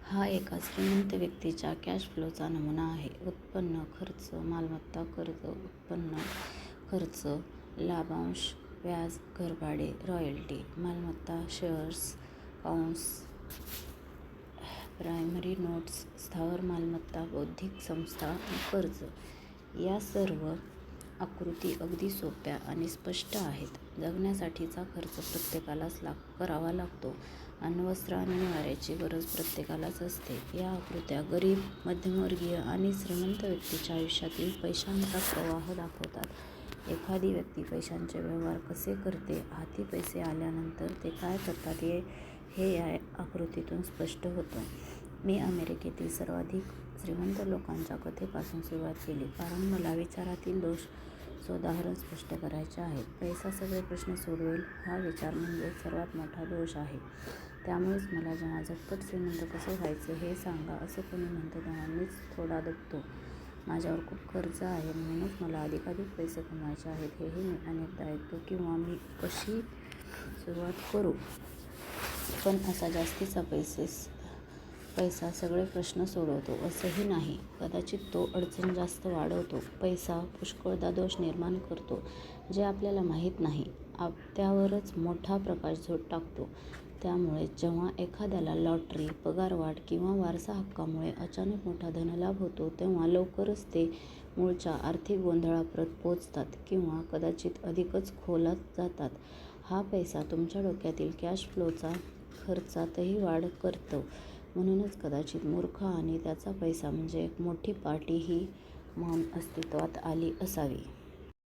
हा एका श्रीमंत व्यक्तीच्या कॅश फ्लोचा नमुना आहे. उत्पन्न, खर्च, मालमत्ता, कर्ज, उत्पन्न, खर्च, लाभांश, व्याज, घरभाडे, रॉयल्टी, मालमत्ता, शेअर्स, काउंट्स, प्रायमरी नोट्स, स्थावर मालमत्ता, बौद्धिक संस्था आणि कर्ज. या सर्व आकृती अगदी सोप्या आणि स्पष्ट आहेत. जगण्यासाठीचा खर्च प्रत्येकालाच करावा लागतो. अन्न, वस्त्र आणि निवाऱ्याची गरज प्रत्येकालाच असते. या आकृत्या गरीब, मध्यमवर्गीय आणि श्रीमंत व्यक्तीच्या आयुष्यातील पैशांचा प्रवाह दाखवतात. एखादी व्यक्ती पैशांचे व्यवहार कसे करते, हाती पैसे आल्यानंतर ते काय करतात हे या आकृतीतून स्पष्ट होतं. मी अमेरिकेतील सर्वाधिक श्रीमंत लोकांच्या कथेपासून सुरुवात केली, कारण मला विचारातील दोष सोदाहरण स्पष्ट करायचे आहेत. पैसा सगळे प्रश्न सोडवेल हा विचार म्हणजे सर्वात मोठा दोष आहे. त्यामुळेच मला जेव्हा झटपट श्रीमंत कसं व्हायचं हे सांगा असं कोणी म्हणतं तेव्हा मीच थोडा दबतो. माझ्यावर खूप कर्ज आहे, म्हणूनच मला अधिकाधिक पैसे कमवायचे आहेत हेही मी अनेकदा ऐकतो. किंवा मी कशी सुरुवात करू? पण असा जास्तीचा पैसा सगळे प्रश्न सोडवतो असंही नाही. कदाचित तो अडचण जास्त वाढवतो. पैसा पुष्कळदा दोष निर्माण करतो जे आपल्याला माहीत नाही. त्यावरच मोठा प्रकाशझोत टाकतो. त्यामुळे जेव्हा एखाद्याला लॉटरी, पगारवाढ किंवा वारसा हक्कामुळे अचानक मोठा धनलाभ होतो, तेव्हा लवकरच ते मूळच्या आर्थिक गोंधळाप्रत पोचतात किंवा कदाचित अधिकच खोलात जातात. हा पैसा तुमच्या डोक्यातील कॅश फ्लोचा खर्चातही वाढ करतो. म्हणूनच कदाचित मूर्ख आणि त्याचा पैसा म्हणजे एक मोठी पार्टी ही म्हण अस्तित्वात आली असावी.